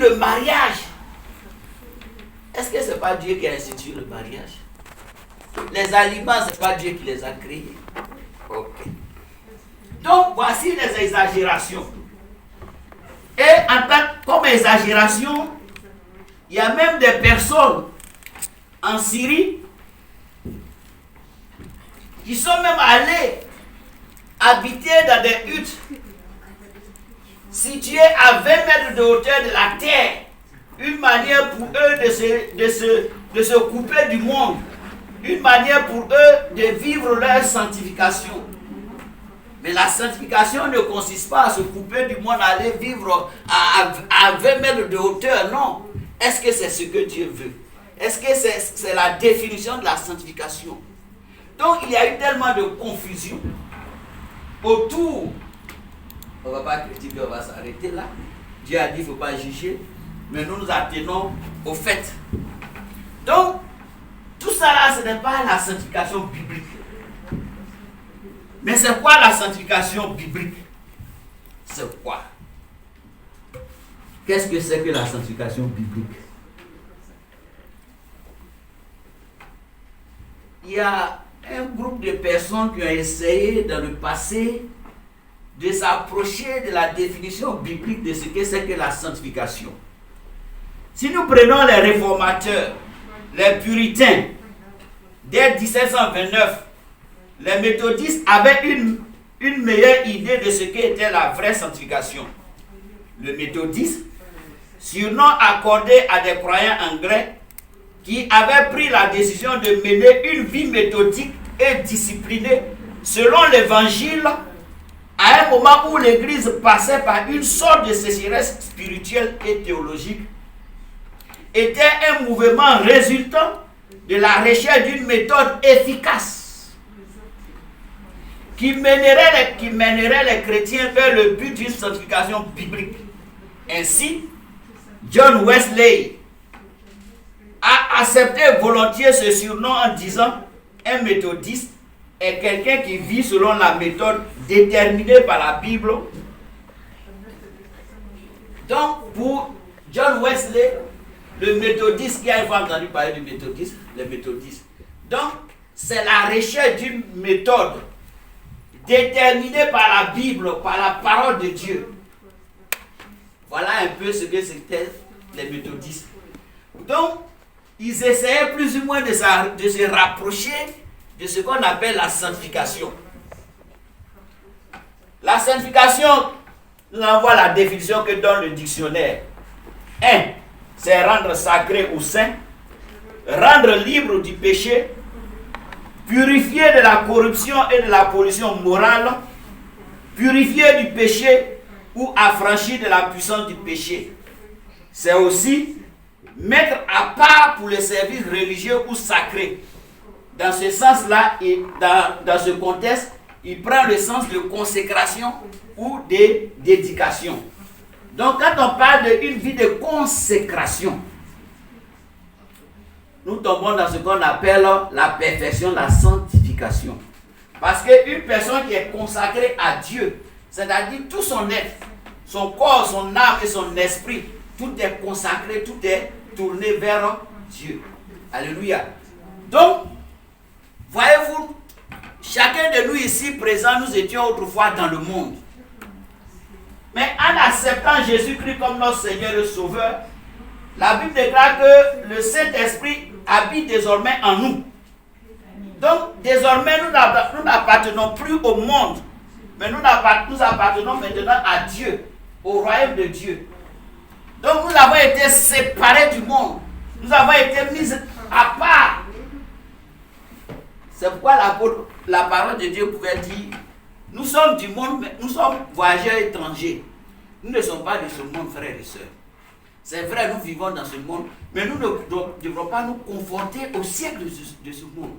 le mariage. Est-ce que ce n'est pas Dieu qui a institué le mariage? Les aliments, ce n'est pas Dieu qui les a créés. Ok. Donc, voici les exagérations. Et en tant comme exagération, il y a même des personnes en Syrie qui sont même allées habiter dans des huttes situées à 20 mètres de hauteur de la terre. Une manière pour eux de se couper du monde. Une manière pour eux de vivre leur sanctification. Mais la sanctification ne consiste pas à se couper du monde, à aller vivre à 20 mètres de hauteur, non. Est-ce que c'est ce que Dieu veut? Est-ce que c'est la définition de la sanctification? Donc il y a eu tellement de confusion autour. On ne va pas critiquer, on va s'arrêter là. Dieu a dit qu'il ne faut pas juger, mais nous nous attenons au fait. Donc, tout ça là, ce n'est pas la sanctification biblique. Mais c'est quoi la sanctification biblique? C'est quoi? Qu'est-ce que c'est que la sanctification biblique? Il y a un groupe de personnes qui ont essayé dans le passé de s'approcher de la définition biblique de ce que c'est que la sanctification. Si nous prenons les réformateurs, les puritains, dès 1729, les méthodistes avaient une meilleure idée de ce qu'était la vraie sanctification. Le méthodisme, surnom accordé à des croyants anglais qui avaient pris la décision de mener une vie méthodique et disciplinée selon l'évangile, à un moment où l'Église passait par une sorte de sécheresse spirituelle et théologique, était un mouvement résultant de la recherche d'une méthode efficace qui mènerait les chrétiens vers le but d'une sanctification biblique. Ainsi, John Wesley a accepté volontiers ce surnom en disant un méthodiste est quelqu'un qui vit selon la méthode déterminée par la Bible. Donc, pour John Wesley, le méthodiste, qui a entendu parler du méthodisme, les méthodistes. Donc, c'est la recherche d'une méthode déterminée par la Bible, par la parole de Dieu. Voilà un peu ce que c'était les méthodistes. Donc, ils essayaient plus ou moins de se rapprocher de ce qu'on appelle la sanctification. La sanctification, nous allons voir la définition que donne le dictionnaire. 1. C'est rendre sacré ou saint, rendre libre du péché, purifier de la corruption et de la pollution morale, purifier du péché ou affranchir de la puissance du péché. C'est aussi mettre à part pour le service religieux ou sacré. Dans ce sens-là, et dans ce contexte, il prend le sens de consécration ou de dédication. Donc, quand on parle d'une vie de consécration, nous tombons dans ce qu'on appelle la perfection, la sanctification. Parce qu'une personne qui est consacrée à Dieu, c'est-à-dire tout son être, son corps, son âme et son esprit, tout est consacré, tout est tourné vers Dieu. Alléluia. Donc, voyez-vous, chacun de nous ici présents, nous étions autrefois dans le monde. Mais en acceptant Jésus-Christ comme notre Seigneur et Sauveur, la Bible déclare que le Saint-Esprit habite désormais en nous. Donc, désormais, nous n'appartenons plus au monde, mais nous appartenons maintenant à Dieu, au royaume de Dieu. Donc, nous avons été séparés du monde. Nous avons été mis à part. C'est pourquoi la parole de Dieu pouvait dire: nous sommes du monde, mais nous sommes voyageurs étrangers. Nous ne sommes pas de ce monde, frères et sœurs. C'est vrai, nous vivons dans ce monde, mais nous ne devrons pas nous conforter au siècle de ce monde.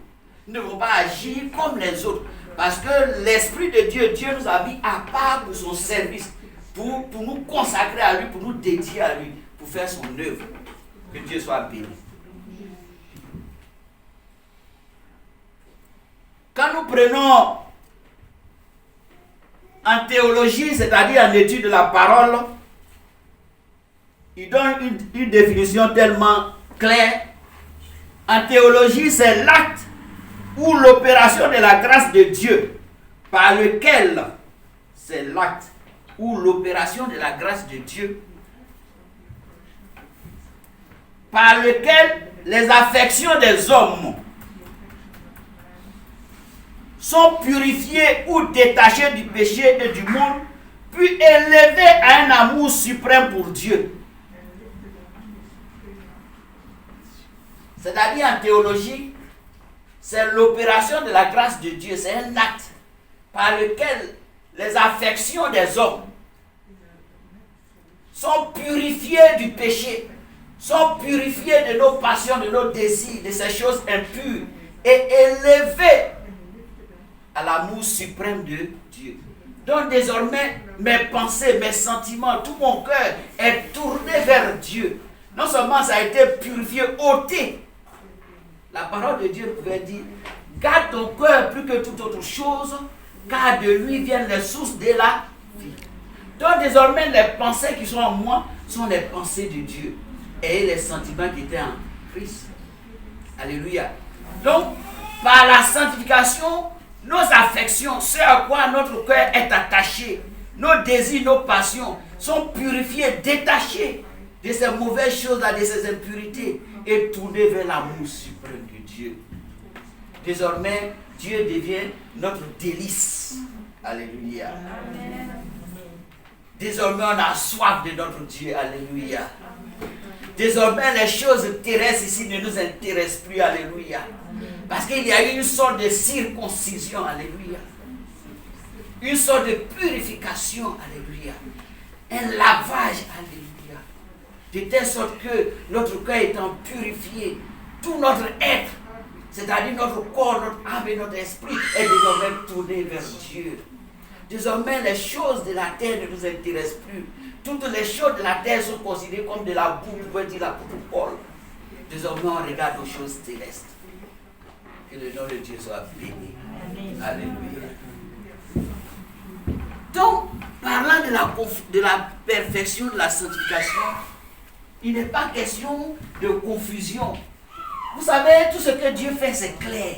Nous ne devons pas agir comme les autres. Parce que l'Esprit de Dieu, Dieu nous a mis à part pour son service, pour nous consacrer à lui, pour nous dédier à lui, pour faire son œuvre. Que Dieu soit béni. Quand nous prenons en théologie, c'est-à-dire en étude de la parole, il donne une définition tellement claire. En théologie, c'est l'acte ou l'opération de la grâce de Dieu par lequel, c'est l'acte ou l'opération de la grâce de Dieu par lequel les affections des hommes sont purifiées ou détachées du péché et du monde, puis élevées à un amour suprême pour Dieu. C'est-à-dire en théologie, c'est l'opération de la grâce de Dieu, c'est un acte par lequel les affections des hommes sont purifiées du péché, sont purifiées de nos passions, de nos désirs, de ces choses impures, et élevées à l'amour suprême de Dieu. Donc désormais, mes pensées, mes sentiments, tout mon cœur est tourné vers Dieu. Non seulement ça a été purifié, ôté. La parole de Dieu pouvait dire, garde ton cœur plus que toute autre chose, car de lui viennent les sources de la vie. Donc désormais, les pensées qui sont en moi sont les pensées de Dieu. Et les sentiments qui étaient en Christ. Alléluia. Donc, par la sanctification, nos affections, ce à quoi notre cœur est attaché, nos désirs, nos passions, sont purifiés, détachés de ces mauvaises choses-là, de ces impurités, et tournés vers l'amour suprême de Dieu. Désormais, Dieu devient notre délice. Alléluia. Désormais, on a soif de notre Dieu. Alléluia. Désormais, les choses terrestres ici ne nous intéressent plus. Alléluia. Parce qu'il y a eu une sorte de circoncision. Alléluia. Une sorte de purification. Alléluia. Un lavage. Alléluia. De telle sorte que notre cœur étant purifié, tout notre être, c'est-à-dire notre corps, notre âme et notre esprit, est désormais tourné vers Dieu. Désormais, les choses de la terre ne nous intéressent plus. Toutes les choses de la terre sont considérées comme de la boue, pouvait dire l'apôtre Paul. Désormais, on regarde aux choses célestes. Que le nom de Dieu soit béni. Alléluia. Donc, parlant de la perfection, de la sanctification, il n'est pas question de confusion. Vous savez, tout ce que Dieu fait, c'est clair.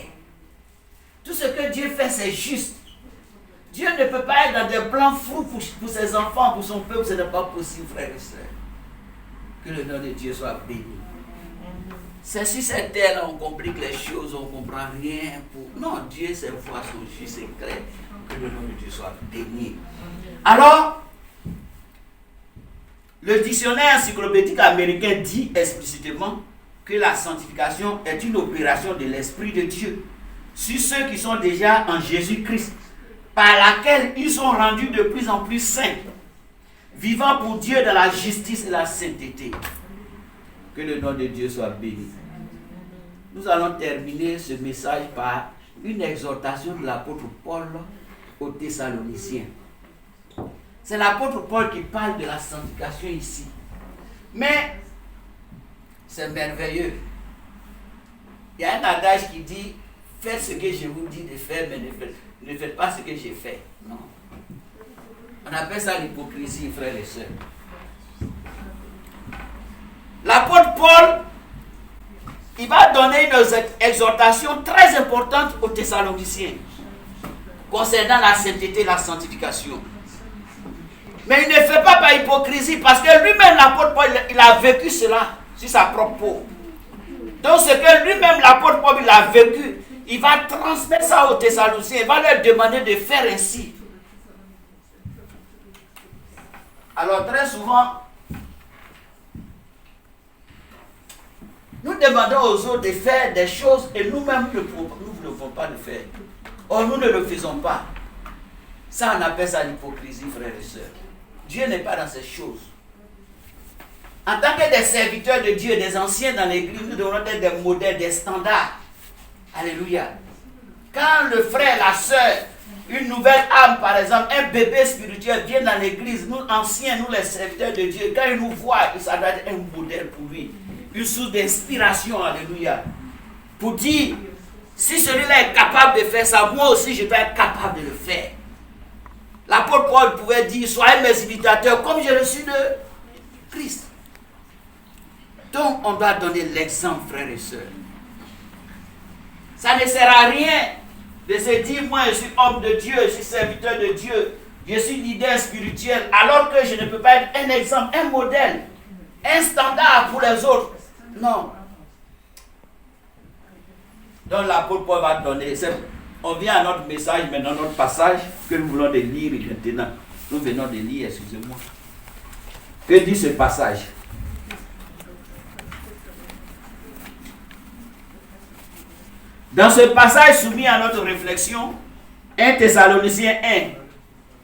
Tout ce que Dieu fait, c'est juste. Dieu ne peut pas être dans des plans fous pour ses enfants, pour son peuple, ce n'est pas possible, frères et sœurs. Que le nom de Dieu soit béni. C'est sur cette terre-là on complique les choses, on ne comprend rien. Non, Dieu, ses voies sont justes et claires. Que le nom de Dieu soit béni. Alors, le dictionnaire encyclopédique américain dit explicitement que la sanctification est une opération de l'Esprit de Dieu sur ceux qui sont déjà en Jésus-Christ, par laquelle ils sont rendus de plus en plus saints, vivant pour Dieu dans la justice et la sainteté. Que le nom de Dieu soit béni. Nous allons terminer ce message par une exhortation de l'apôtre Paul aux Thessaloniciens. C'est l'apôtre Paul qui parle de la sanctification ici. Mais c'est merveilleux. Il y a un adage qui dit, faites ce que je vous dis de faire, mais ne faites pas ce que j'ai fait. Non. On appelle ça l'hypocrisie, frères et sœurs. L'apôtre Paul, il va donner une exhortation très importante aux Thessaloniciens concernant la sainteté et la sanctification. Mais il ne fait pas par hypocrisie parce que lui-même, l'apôtre Paul, il a vécu cela sur sa propre peau. Donc ce que lui-même, l'apôtre Paul, il a vécu, il va transmettre ça aux Thessaloniciens, il va leur demander de faire ainsi. Alors très souvent, nous demandons aux autres de faire des choses et nous-mêmes nous ne pouvons pas le faire. Or nous ne le faisons pas. Ça on appelle ça l'hypocrisie, frères et sœurs. Dieu n'est pas dans ces choses. En tant que des serviteurs de Dieu, des anciens dans l'église, nous devons être des modèles, des standards. Alléluia. Quand le frère, la sœur, une nouvelle âme, par exemple, un bébé spirituel vient dans l'église, nous anciens, nous les serviteurs de Dieu, quand il nous voit, ça doit être un modèle pour lui. Une source d'inspiration, alléluia. Pour dire, si celui-là est capable de faire ça, moi aussi je dois être capable de le faire. L'apôtre Paul pouvait dire, soyez mes imitateurs comme je le suis de Christ. Donc, on doit donner l'exemple, frères et sœurs. Ça ne sert à rien de se dire, moi je suis homme de Dieu, je suis serviteur de Dieu, je suis leader spirituel, alors que je ne peux pas être un exemple, un modèle, un standard pour les autres. Non. Donc l'apôtre Paul va donner, on vient à notre message, maintenant notre passage que nous voulons de lire maintenant. Nous venons de lire, excusez-moi. Que dit ce passage? Dans ce passage soumis à notre réflexion, 1 Thessaloniciens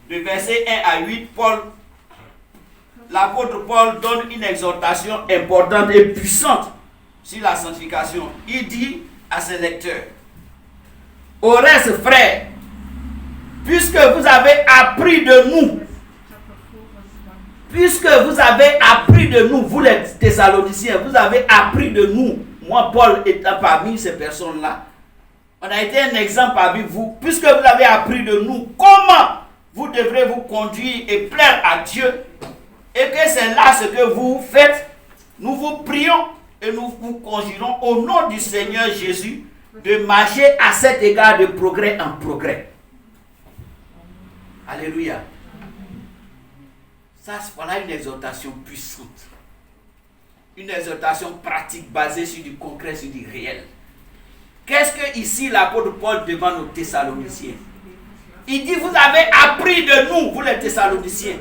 1, de verset 1 à 8, l'apôtre Paul donne une exhortation importante et puissante sur la sanctification. Il dit à ses lecteurs, au reste, frères, puisque vous avez appris de nous, vous les Thessaloniciens, vous avez appris de nous, moi Paul étant parmi ces personnes-là, on a été un exemple parmi vous, puisque vous avez appris de nous comment vous devrez vous conduire et plaire à Dieu, et que c'est là ce que vous faites, nous vous prions et nous vous conjurons au nom du Seigneur Jésus de marcher à cet égard de progrès en progrès. Alléluia. Ça, voilà une exhortation puissante. Une exhortation pratique basée sur du concret, sur du réel. Qu'est-ce que ici l'apôtre Paul demande aux Thessaloniciens? Il dit, vous avez appris de nous, vous les Thessaloniciens.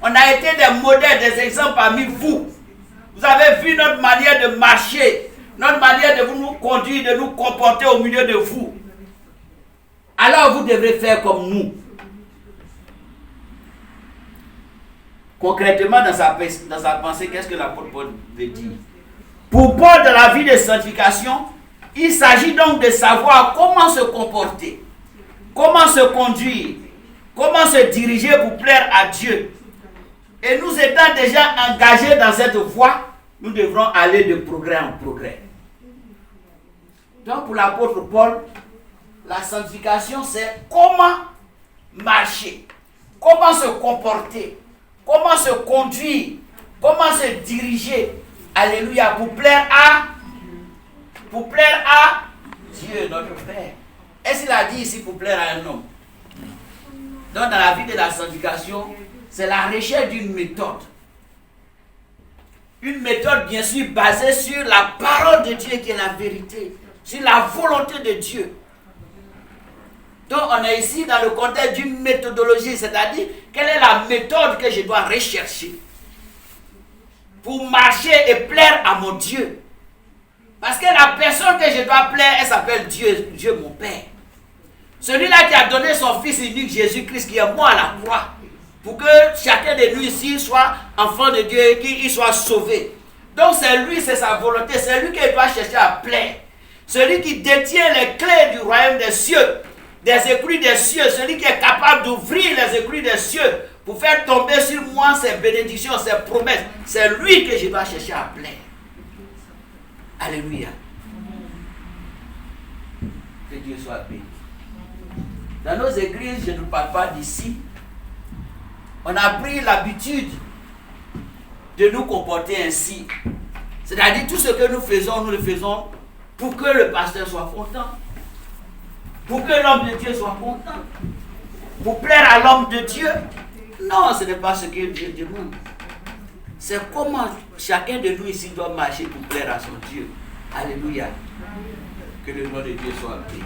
On a été des modèles, des exemples parmi vous. Vous avez vu notre manière de marcher, notre manière de nous conduire, de nous comporter au milieu de vous. Alors vous devrez faire comme nous. Concrètement, dans sa pensée, qu'est-ce que l'apôtre Paul veut dire? Pour Paul, dans la vie de sanctification, il s'agit donc de savoir comment se comporter, comment se conduire, comment se diriger pour plaire à Dieu. Et nous étant déjà engagés dans cette voie, nous devrons aller de progrès en progrès. Donc pour l'apôtre Paul, la sanctification, c'est comment marcher, comment se comporter, comment se conduire, comment se diriger, alléluia, pour plaire à Dieu, notre Père. Est-ce qu'il a dit ici pour plaire à un homme? Donc dans la vie de la sanctification, c'est la recherche d'une méthode. Une méthode bien sûr basée sur la parole de Dieu qui est la vérité, sur la volonté de Dieu. Donc on est ici dans le contexte d'une méthodologie, c'est-à-dire quelle est la méthode que je dois rechercher pour marcher et plaire à mon Dieu. Parce que la personne que je dois plaire, elle s'appelle Dieu, Dieu mon Père. Celui-là qui a donné son Fils unique Jésus-Christ qui est mort à la croix, pour que chacun de nous ici soit enfant de Dieu et qu'il soit sauvé. Donc c'est lui, c'est sa volonté, c'est lui qui doit chercher à plaire. Celui qui détient les clés du royaume des cieux, des écrits des cieux, celui qui est capable d'ouvrir les écrits des cieux pour faire tomber sur moi ses bénédictions, ses promesses, c'est lui que je dois chercher à plaire. Alléluia. Que Dieu soit béni. Dans nos églises, je ne parle pas d'ici, on a pris l'habitude de nous comporter ainsi. C'est-à-dire tout ce que nous le faisons pour que le pasteur soit content, pour que l'homme de Dieu soit content, pour plaire à l'homme de Dieu. Non, ce n'est pas ce que Dieu demande. C'est comment chacun de nous ici doit marcher pour plaire à son Dieu. Alléluia. Que le nom de Dieu soit béni.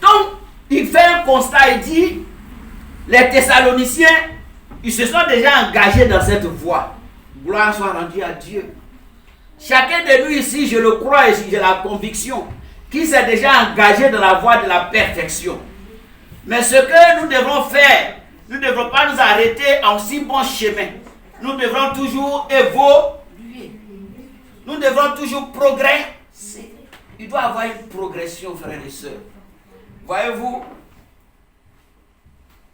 Donc, il fait un constat, il dit, les Thessaloniciens, ils se sont déjà engagés dans cette voie. Gloire soit rendue à Dieu. Chacun de nous ici, je le crois et j'ai la conviction, qu'il s'est déjà engagé dans la voie de la perfection. Mais ce que nous devons faire, nous ne devons pas nous arrêter en si bon chemin. Nous devrons toujours évoluer. Nous devrons toujours progresser. Il doit y avoir une progression, frères et sœurs. Voyez-vous,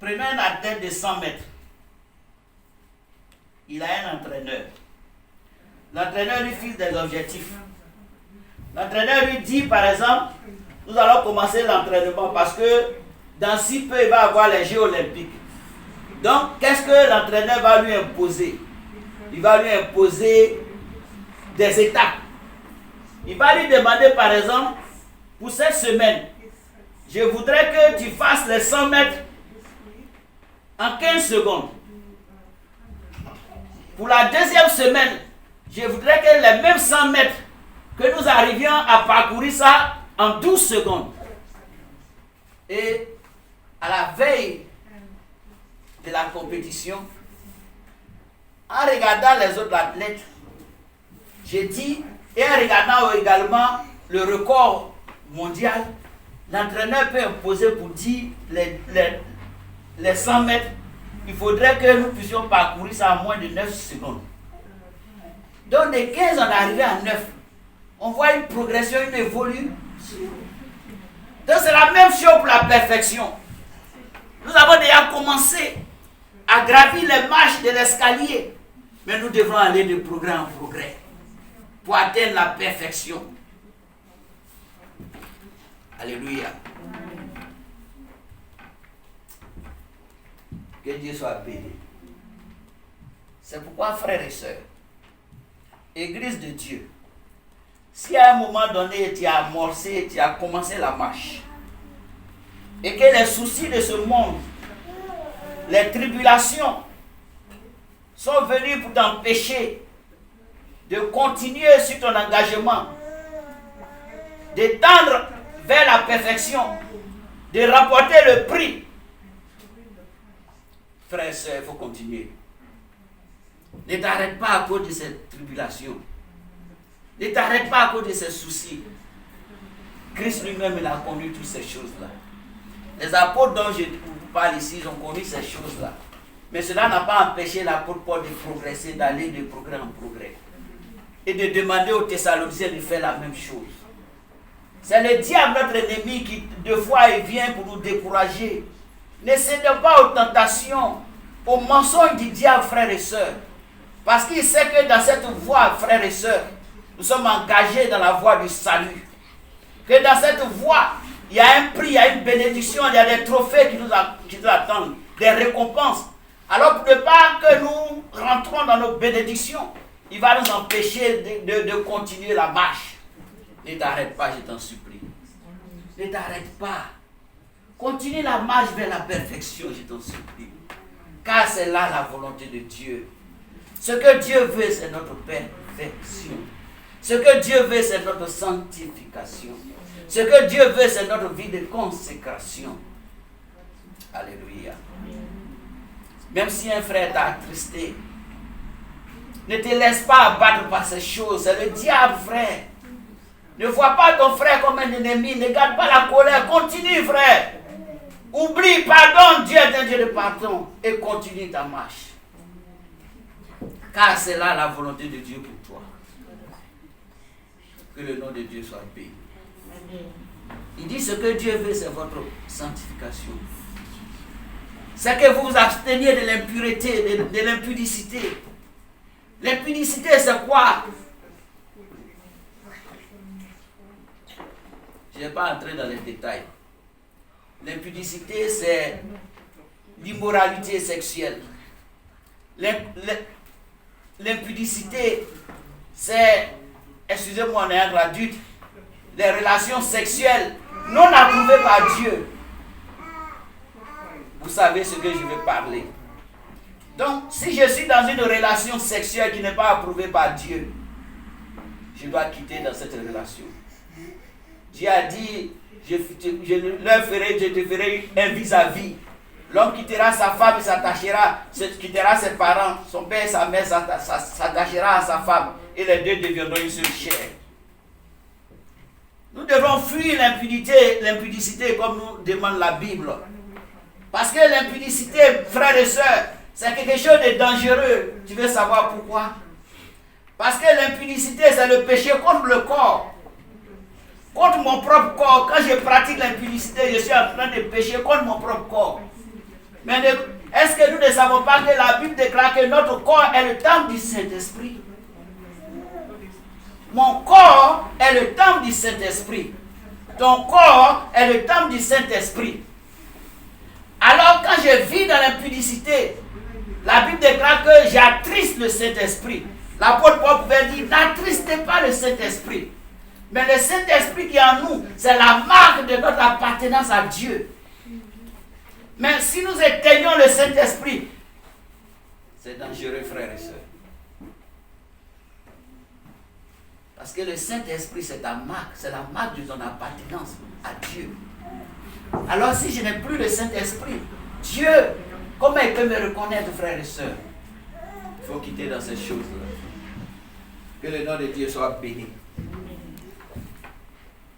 prenez un athlète de 100 mètres. Il a un entraîneur. L'entraîneur lui fixe des objectifs. L'entraîneur lui dit, par exemple, nous allons commencer l'entraînement parce que dans si peu, il va avoir les Jeux olympiques. Donc, qu'est-ce que l'entraîneur va lui imposer? il va lui imposer des étapes. Il va lui demander par exemple, pour cette semaine, je voudrais que tu fasses les 100 mètres en 15 secondes. Pour la deuxième semaine, je voudrais que les mêmes 100 mètres, que nous arrivions à parcourir ça en 12 secondes. Et à la veille de la compétition, en regardant les autres athlètes, j'ai dit, et en regardant également le record mondial, l'entraîneur peut imposer pour dire les 100 mètres, il faudrait que nous puissions parcourir ça en moins de 9 secondes. Donc de 15, on est arrivé à 9. On voit une progression, une évolution. Donc c'est la même chose pour la perfection. Nous avons déjà commencé à gravir les marches de l'escalier. Mais nous devons aller de progrès en progrès pour atteindre la perfection. Alléluia. Que Dieu soit béni. C'est pourquoi, frères et sœurs, Église de Dieu, si à un moment donné tu as amorcé, tu as commencé la marche, et que les soucis de ce monde, les tribulations sont venus pour t'empêcher de continuer sur ton engagement, de tendre vers la perfection, de rapporter le prix. Frères et sœurs, il faut continuer. Ne t'arrête pas à cause de cette tribulation. Ne t'arrête pas à cause de ces soucis. Christ lui-même, il a connu toutes ces choses-là. Les apôtres dont je vous parle ici, ils ont connu ces choses-là. Mais cela n'a pas empêché l'apôtre Paul de progresser, d'aller de progrès en progrès. Et de demander aux Thessaloniciens de faire la même chose. C'est le diable, notre ennemi, qui deux fois il vient pour nous décourager. Ne cédez pas aux tentations, aux mensonges du diable, frères et sœurs. Parce qu'il sait que dans cette voie, frères et sœurs, nous sommes engagés dans la voie du salut. Que dans cette voie, il y a un prix, il y a une bénédiction, il y a des trophées qui nous attendent, des récompenses. Alors pour ne pas que nous rentrons dans nos bénédictions, il va nous empêcher de continuer la marche. Ne t'arrête pas, je t'en supplie. Ne t'arrête pas. Continue la marche vers la perfection, je t'en supplie. Car c'est là la volonté de Dieu. Ce que Dieu veut, c'est notre perfection. Ce que Dieu veut, c'est notre sanctification. Ce que Dieu veut, c'est notre vie de consécration. Alléluia. Même si un frère t'a attristé, ne te laisse pas abattre par ces choses. C'est le diable, frère. Ne vois pas ton frère comme un ennemi. Ne garde pas la colère. Continue, frère. Oublie, pardonne. Dieu est un Dieu de pardon. Et continue ta marche. Car c'est là la volonté de Dieu pour toi. Que le nom de Dieu soit béni. Il dit ce que Dieu veut, c'est votre sanctification. C'est que vous vous absteniez de l'impureté, de l'impudicité. L'impudicité, c'est quoi? Je ne vais pas entrer dans les détails. L'impudicité, c'est l'immoralité sexuelle. L'impudicité, c'est, excusez-moi, on est un adulte, les relations sexuelles non approuvées par Dieu. Vous savez ce que je vais parler. Donc, si je suis dans une relation sexuelle qui n'est pas approuvée par Dieu, je dois quitter dans cette relation. Dieu a dit, je te ferai un vis-à-vis. L'homme quittera sa femme et quittera ses parents, son père et sa mère s'attachera à sa femme, et les deux deviendront une seule chair. Nous devons fuir l'impudicité comme nous demande la Bible. Parce que l'impudicité, frères et sœurs, c'est quelque chose de dangereux. Tu veux savoir pourquoi? Parce que l'impudicité, c'est le péché contre le corps. Contre mon propre corps. Quand je pratique l'impudicité, je suis en train de pécher contre mon propre corps. Mais est-ce que nous ne savons pas que la Bible déclare que notre corps est le temple du Saint-Esprit? Mon corps est le temple du Saint-Esprit. Ton corps est le temple du Saint-Esprit. Alors quand je vis dans l'impudicité, La Bible déclare que j'attriste le Saint-Esprit. L'apôtre Paul pouvait dire, n'attristez pas le Saint-Esprit. Mais le Saint-Esprit qui est en nous, c'est la marque de notre appartenance à Dieu. Mais si nous éteignons le Saint-Esprit, c'est dangereux, frères et sœurs. Parce que le Saint-Esprit, c'est ta marque, c'est la marque de ton appartenance à Dieu. Alors si je n'ai plus le Saint-Esprit, Dieu, comment il peut me reconnaître, frères et sœurs? Il faut quitter dans ces choses-là. Que le nom de Dieu soit béni.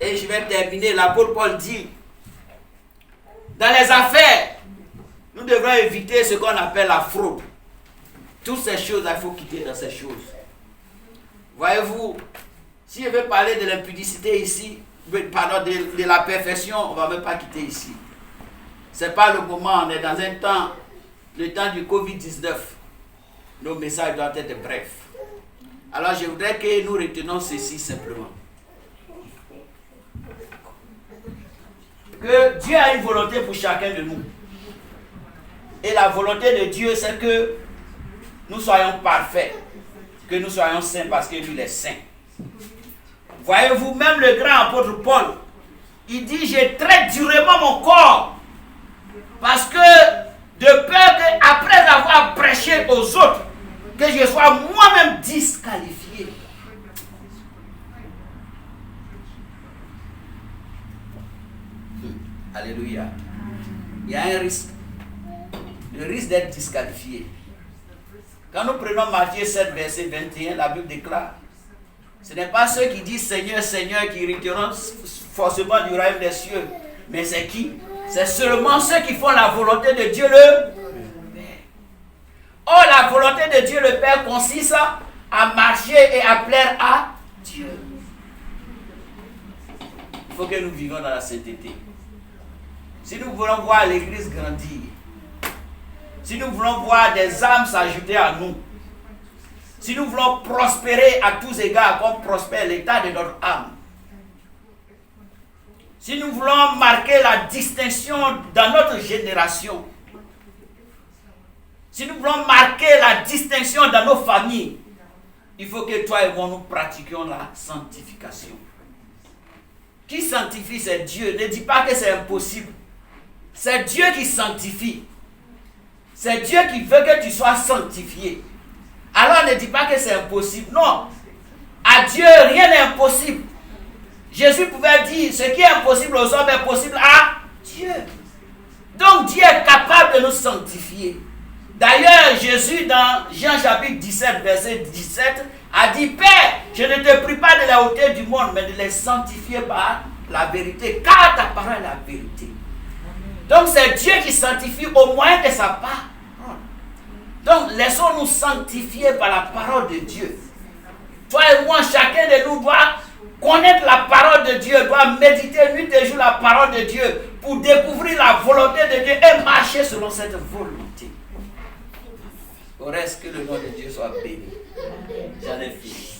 Et je vais terminer. L'apôtre Paul dit, dans les affaires, nous devons éviter ce qu'on appelle la fraude. Toutes ces choses, il faut quitter dans ces choses. Voyez-vous, si je veux parler de l'impudicité ici, pardon, de la perfection, on ne va même pas quitter ici. Ce n'est pas le moment, on est dans un temps, le temps du Covid-19. Nos messages doivent être brefs. Alors je voudrais que nous retenons ceci simplement. Que Dieu a une volonté pour chacun de nous. Et la volonté de Dieu, c'est que nous soyons parfaits. Que nous soyons saints parce que lui, il est saint. Voyez-vous, même le grand apôtre Paul, il dit, je traite durement mon corps. Parce que, de peur qu'après avoir prêché aux autres, que je sois moi-même disqualifié. Alléluia. Il y a un risque. Le risque d'être disqualifié. Quand nous prenons Matthieu 7, verset 21, la Bible déclare, ce n'est pas ceux qui disent Seigneur, Seigneur qui hériteront forcément du royaume des cieux. Mais c'est qui? C'est seulement ceux qui font la volonté de Dieu le Père. Or, la volonté de Dieu le Père consiste à marcher et à plaire à Dieu. Il faut que nous vivions dans la sainteté. Si nous voulons voir l'Église grandir, si nous voulons voir des âmes s'ajouter à nous, si nous voulons prospérer à tous égards comme prospère l'état de notre âme, si nous voulons marquer la distinction dans notre génération, si nous voulons marquer la distinction dans nos familles, il faut que toi et moi nous pratiquions la sanctification. Qui sanctifie, c'est Dieu. Ne dis pas que c'est impossible. C'est Dieu qui sanctifie. C'est Dieu qui veut que tu sois sanctifié. Alors ne dis pas que c'est impossible. Non. À Dieu, rien n'est impossible. Jésus pouvait dire, ce qui est impossible aux hommes est possible à Dieu. Donc Dieu est capable de nous sanctifier. D'ailleurs, Jésus dans Jean chapitre 17, verset 17, a dit, Père, je ne te prie pas de la hauteur du monde, mais de les sanctifier par la vérité, car ta parole est la vérité. Donc c'est Dieu qui sanctifie au moyen de sa parole. Donc laissons-nous sanctifier par la parole de Dieu. Toi et moi, chacun de nous doit connaître la parole de Dieu, doit méditer nuit et jour la parole de Dieu pour découvrir la volonté de Dieu et marcher selon cette volonté. Au reste, que le nom de Dieu soit béni. J'en ai fini.